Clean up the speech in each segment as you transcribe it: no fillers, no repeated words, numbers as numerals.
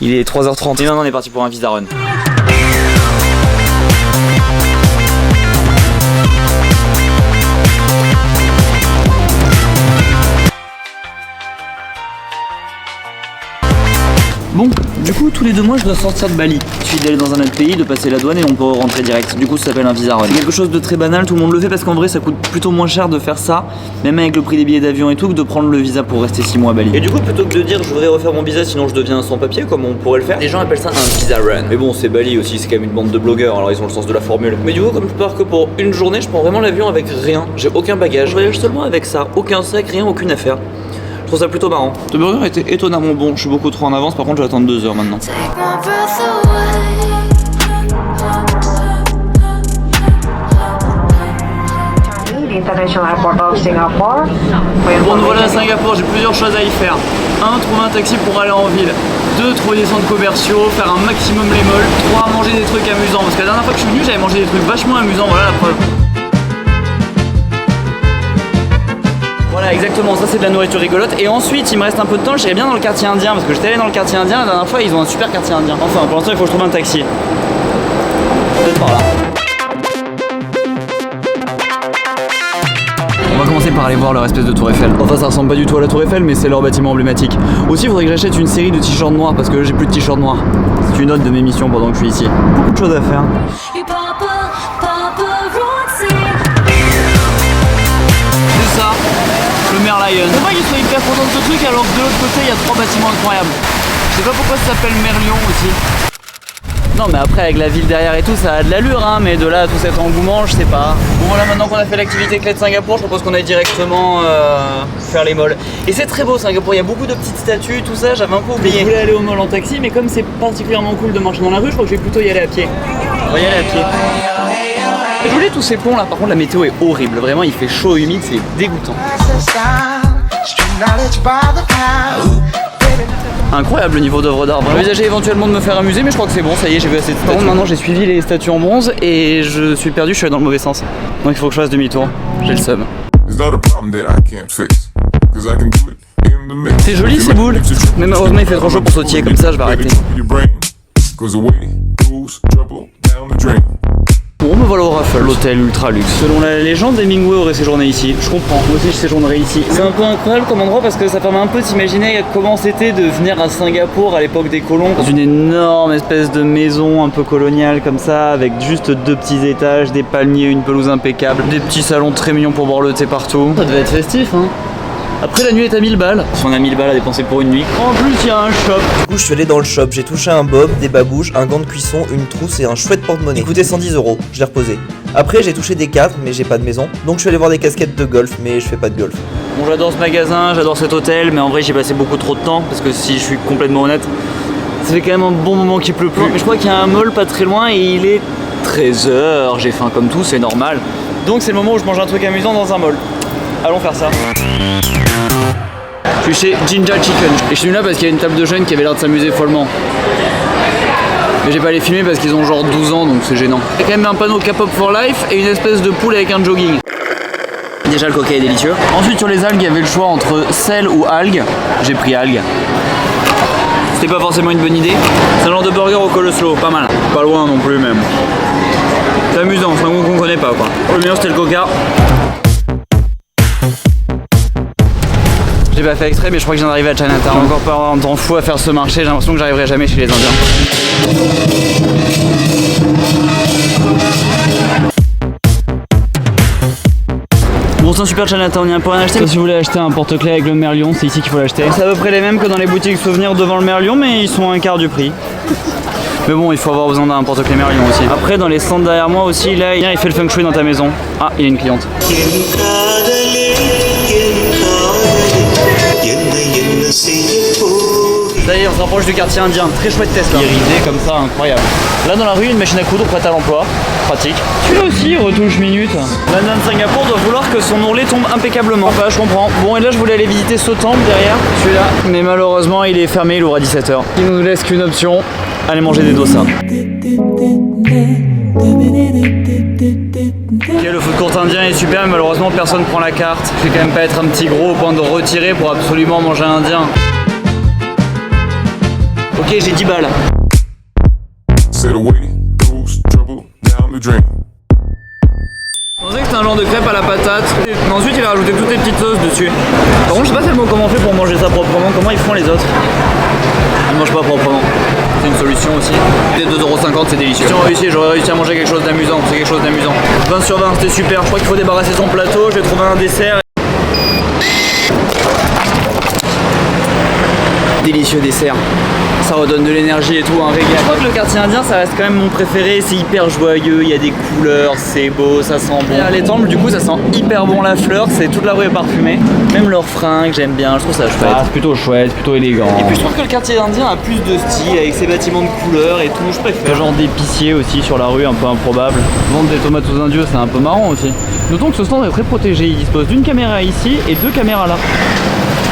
Il est 3h30 et maintenant on est parti pour un visa run. Bon, du coup, tous les 2 mois, je dois sortir de Bali. Il suffit d'aller dans un autre pays, de passer la douane et on peut rentrer direct. Du coup, ça s'appelle un visa run. C'est quelque chose de très banal, tout le monde le fait parce qu'en vrai, ça coûte plutôt moins cher de faire ça, même avec le prix des billets d'avion et tout, que de prendre le visa pour rester 6 mois à Bali. Et du coup, plutôt que de dire je voudrais refaire mon visa sinon je deviens sans papier, comme on pourrait le faire, les gens appellent ça un visa run. Mais bon, c'est Bali aussi, c'est quand même une bande de blogueurs, alors ils ont le sens de la formule. Mais du coup, comme je pars que pour une journée, je prends vraiment l'avion avec rien. J'ai aucun bagage. Je voyage seulement avec ça, aucun sac, rien, aucune affaire. Je trouve ça plutôt marrant. Ce burger était étonnamment bon, je suis beaucoup trop en avance, par contre je vais attendre 2 heures maintenant. Bon, nous voilà à Singapour, j'ai plusieurs choses à y faire. 1. Trouver un taxi pour aller en ville. 2. Trouver des centres commerciaux, faire un maximum les malls. 3. Manger des trucs amusants, parce que la dernière fois que je suis venu, j'avais mangé des trucs vachement amusants, voilà la preuve. Voilà, exactement, ça c'est de la nourriture rigolote. Et ensuite, il me reste un peu de temps, j'irai bien dans le quartier indien, parce que j'étais allé dans le quartier indien, la dernière fois, ils ont un super quartier indien. Enfin, pour l'instant, il faut que je trouve un taxi. Peut-être par là. On va commencer par aller voir leur espèce de tour Eiffel. Enfin, ça ressemble pas du tout à la tour Eiffel, mais c'est leur bâtiment emblématique. Aussi, il faudrait que j'achète une série de t-shirts noirs, parce que j'ai plus de t-shirts noirs. C'est une note de mes missions pendant que je suis ici. Beaucoup de choses à faire. C'est ça. Le Merlion. C'est pas qu'ils soient hyper contents de ce truc alors que de l'autre côté il y a 3 bâtiments incroyables. Je sais pas pourquoi ça s'appelle Merlion aussi. Non mais après avec la ville derrière et tout ça a de l'allure hein, mais de là à tout cet engouement je sais pas. Bon voilà, maintenant qu'on a fait l'activité clé de Singapour, je propose qu'on aille directement faire les malls. Et c'est très beau Singapour, il y a beaucoup de petites statues, tout ça, j'avais un peu oublié. Je voulais aller au mall en taxi mais comme c'est particulièrement cool de marcher dans la rue, je crois que je vais plutôt y aller à pied. On va y aller à pied. Je voulais tous ces ponts là, par contre la météo est horrible, vraiment il fait chaud, humide, c'est dégoûtant. Incroyable le niveau d'œuvre d'art. J'envisageais éventuellement de me faire amuser mais je crois que c'est bon, ça y est j'ai vu assez de statues. Maintenant j'ai suivi les statues en bronze et je suis perdu, je suis allé dans le mauvais sens. Donc il faut que je fasse demi-tour, j'ai le seum. C'est joli ces boules, mais malheureusement il fait trop chaud pour sautiller, comme ça je vais arrêter. Bon me voilà au Raffles, l'hôtel ultra luxe. Selon la légende, Hemingway aurait séjourné ici. Je comprends, moi aussi je séjournerai ici. C'est un peu incroyable comme endroit parce que ça permet un peu d'imaginer comment c'était de venir à Singapour à l'époque des colons. Dans une énorme espèce de maison un peu coloniale comme ça, avec juste 2 petits étages, des palmiers, une pelouse impeccable, des petits salons très mignons pour boire le thé partout. Ça devait être festif hein. Après la nuit est à 1000 balles. Si on a 1000 balles à dépenser pour une nuit. En plus il y a un shop. Du coup je suis allé dans le shop, j'ai touché un bob, des babouches, un gant de cuisson, une trousse et un chouette porte-monnaie. Il coûtait 110 €, je l'ai reposé. Après j'ai touché des cadres mais j'ai pas de maison. Donc je suis allé voir des casquettes de golf mais je fais pas de golf. Bon j'adore ce magasin, j'adore cet hôtel mais en vrai j'ai passé beaucoup trop de temps parce que si je suis complètement honnête, ça fait quand même un bon moment qu'il pleut plus. Mais je crois qu'il y a un mall pas très loin et il est 13h, j'ai faim comme tout, c'est normal. Donc c'est le moment où je mange un truc amusant dans un mall. Allons faire ça. Je suis chez Jinja Chicken et je suis venu là parce qu'il y a une table de jeunes qui avait l'air de s'amuser follement. Mais j'ai pas les filmer parce qu'ils ont genre 12 ans donc c'est gênant. Il y a quand même un panneau K-pop for life et une espèce de poule avec un jogging. Déjà le coca est délicieux. Ensuite sur les algues il y avait le choix entre sel ou algues. J'ai pris algues. C'était pas forcément une bonne idée. C'est un genre de burger au coleslaw, pas mal. Pas loin non plus même. C'est amusant, c'est un goût qu'on connaît pas quoi. Le meilleur c'était le coca. J'ai pas fait exprès mais je crois que je viens d'arriver à Chinatown. J'ai encore pas un temps fou à faire ce marché, j'ai l'impression que j'arriverai jamais chez les Indiens. Bon c'est un super Chinatown, il y a un peu rien à acheter. Si vous voulez acheter un porte-clés avec le Merlion, c'est ici qu'il faut l'acheter. C'est à peu près les mêmes que dans les boutiques souvenirs devant le Merlion mais ils sont un quart du prix. Mais bon, il faut avoir besoin d'un porte-clés Merlion aussi. Après, dans les stands derrière moi aussi, là, il fait le feng shui dans ta maison. Ah, il y a une cliente. Ça y est, on se rapproche du quartier indien. Très chouette Tesla. Irisé comme ça, incroyable. Là, dans la rue, une machine à coudre prête à l'emploi. Pratique. Celui-là aussi, retouche minute. L'Indien de Singapour doit vouloir que son ourlet tombe impeccablement. Enfin, je comprends. Bon, et là, je voulais aller visiter ce temple derrière, celui-là. Mais malheureusement, il est fermé, il ouvre à 17h. Il nous laisse qu'une option. Aller manger des dosas. Ok, le food court indien est super, mais malheureusement personne prend la carte. Je vais quand même pas être un petit gros au point de retirer pour absolument manger indien. Ok, j'ai 10 balles. Je pensais que c'était un genre de crêpe à la patate. Mais ensuite, il a rajouté toutes les petites sauces dessus. Par contre, je sais pas tellement comment on fait pour manger ça proprement. Comment ils font les autres? Ils mangent pas proprement. C'est une solution aussi. Les 2,50 €, c'est délicieux. Si on réussit, j'aurais réussi à manger quelque chose d'amusant. C'est quelque chose d'amusant. 20 sur 20, c'était super. Je crois qu'il faut débarrasser son plateau. Je vais trouver un dessert. Délicieux dessert. Ça redonne de l'énergie et tout, un régal. Je crois que le quartier indien, ça reste quand même mon préféré. C'est hyper joyeux, il y a des couleurs, c'est beau, ça sent bon. Et à les temples, du coup, ça sent hyper bon la fleur. C'est toute la rue est parfumée. Même leurs fringues, j'aime bien. Je trouve ça chouette. Ah, c'est plutôt chouette, plutôt élégant. Et puis je trouve que le quartier indien a plus de style avec ses bâtiments de couleurs et tout. Je préfère. Il y a genre d'épicier aussi sur la rue, un peu improbable. Vendre des tomates aux indieux, c'est un peu marrant aussi. Notons que ce stand est très protégé. Il dispose d'une caméra ici et 2 caméras là.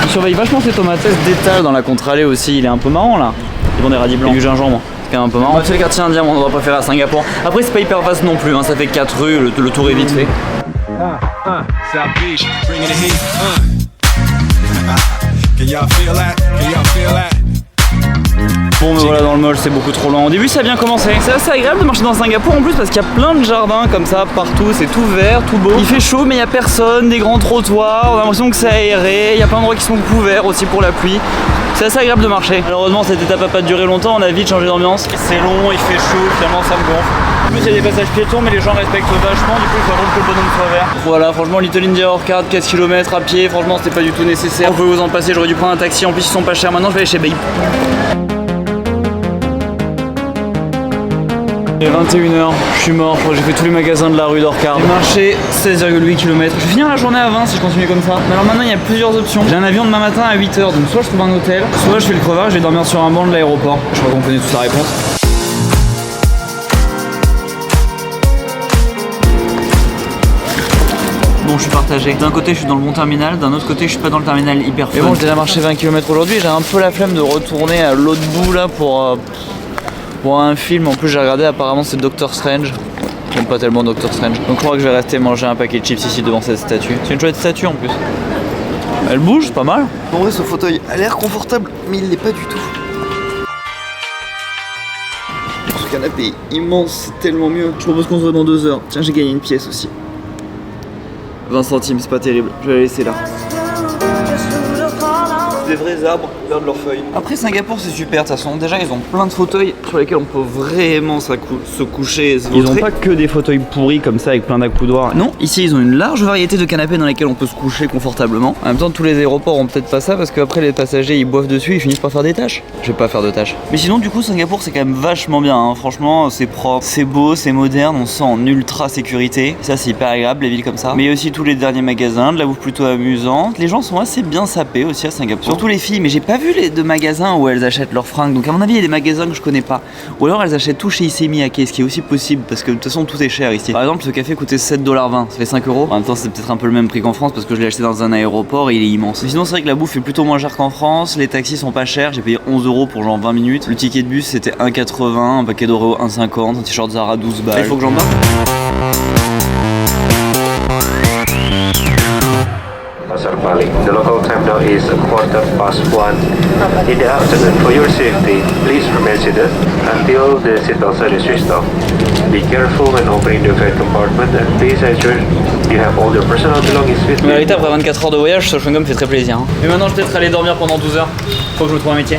Il surveille vachement ses tomates. Ce détail dans la contre-allée aussi, il est un peu marrant là. Ils vendent des radis blancs. Et du gingembre. C'est quand même un peu marrant. C'est le quartier indien, mon endroit préféré à Singapour. Après, c'est pas hyper vaste non plus, hein. Ça fait 4 rues, le tour est vite fait. Bon, mais voilà, dans le mall, c'est beaucoup trop loin. Au début, ça a bien commencé. C'est assez agréable de marcher dans Singapour en plus parce qu'il y a plein de jardins comme ça partout. C'est tout vert, tout beau. Il fait chaud, mais il y a personne. Des grands trottoirs. On a l'impression que c'est aéré. Il y a plein d'endroits qui sont couverts aussi pour la pluie. C'est assez agréable de marcher. Malheureusement, cette étape n'a pas duré longtemps. On a vite changé d'ambiance. C'est long, il fait chaud. Finalement, ça me gonfle. En plus, il y a des passages piétons, mais les gens respectent vachement. Du coup, il faut attendre que le bonhomme soit vert. Voilà, franchement, Little India Orchard, 4 km à pied. Franchement, c'était pas du tout nécessaire. Vous pouvez vous en passer. J'aurais dû prendre un taxi. En plus, ils sont pas chers. Maintenant, je vais aller chez Babe. Il est 21h, je suis mort, je crois que j'ai fait tous les magasins de la rue d'Orchard. J'ai marché 16,8 km. Je vais finir la journée à 20 si je continue comme ça. Mais alors maintenant il y a plusieurs options. J'ai un avion demain matin à 8h, donc soit je trouve un hôtel, soit je fais le crevard et je vais dormir sur un banc de l'aéroport. Je crois qu'on connaît toute la réponse. Bon, je suis partagé. D'un côté, je suis dans le bon terminal, d'un autre côté, je suis pas dans le terminal hyper fun. Mais bon, j'ai déjà marché 20 km aujourd'hui, j'ai un peu la flemme de retourner à l'autre bout là pour un film. En plus, j'ai regardé, apparemment, c'est Doctor Strange. J'aime pas tellement Doctor Strange. Donc, je crois que je vais rester manger un paquet de chips ici devant cette statue. C'est une chouette statue en plus. Elle bouge, c'est pas mal. En vrai, ce fauteuil a l'air confortable, mais il l'est pas du tout. Ce canapé est immense, c'est tellement mieux. Je propose qu'on se voit dans 2 heures. Tiens, j'ai gagné une pièce aussi. 20 centimes, c'est pas terrible. Je vais la laisser là. Des vrais arbres, perdent leurs feuilles. Après, Singapour, c'est super de toute façon. Déjà, ils ont plein de fauteuils sur lesquels on peut vraiment se coucher et se Ils vautrer. ont pas que des fauteuils pourris comme ça avec plein d'accoudoirs. Non, ici ils ont une large variété de canapés dans lesquels on peut se coucher confortablement. En même temps, tous les aéroports ont peut-être pas ça parce qu'après les passagers ils boivent dessus, ils finissent par faire des tâches. Je vais pas faire de tâches. Mais sinon, du coup, Singapour c'est quand même vachement bien. Hein. Franchement, c'est propre, c'est beau, c'est moderne, on se sent en ultra sécurité. Ça, c'est hyper agréable, les villes comme ça. Mais il y a aussi tous les derniers magasins, de la bouffe plutôt amusante. Les gens sont assez bien sapés aussi à Singapour. Surtout les filles, mais j'ai pas vu les 2 magasins où elles achètent leurs fringues. Donc, à mon avis, il y a des magasins que je connais pas. Ou alors elles achètent tout chez Issey Miyake, ce qui est aussi possible parce que de toute façon, tout est cher ici. Par exemple, ce café coûtait 7,20$, ça fait 5 €. En même temps, c'est peut-être un peu le même prix qu'en France parce que je l'ai acheté dans un aéroport et il est immense. Mais sinon, c'est vrai que la bouffe est plutôt moins chère qu'en France. Les taxis sont pas chers. J'ai payé 11 € pour genre 20 minutes. Le ticket de bus c'était 1,80$, un paquet d'Oreo 1,50$, un t-shirt Zara 12 balles. Il faut que j'en parle. Pasar Paling. The local time now is 1:15 in the afternoon. For your safety, please remain seated until the seatbelt sign is switched off. Be careful when opening the flight compartment and please ensure you have all your personal belongings with En you. vérité, après 24 heures de voyage, ce chewing-gum fait très plaisir. Hein. Mais maintenant, je vais peut-être aller dormir pendant 12 heures. Faut que je me trouve un métier.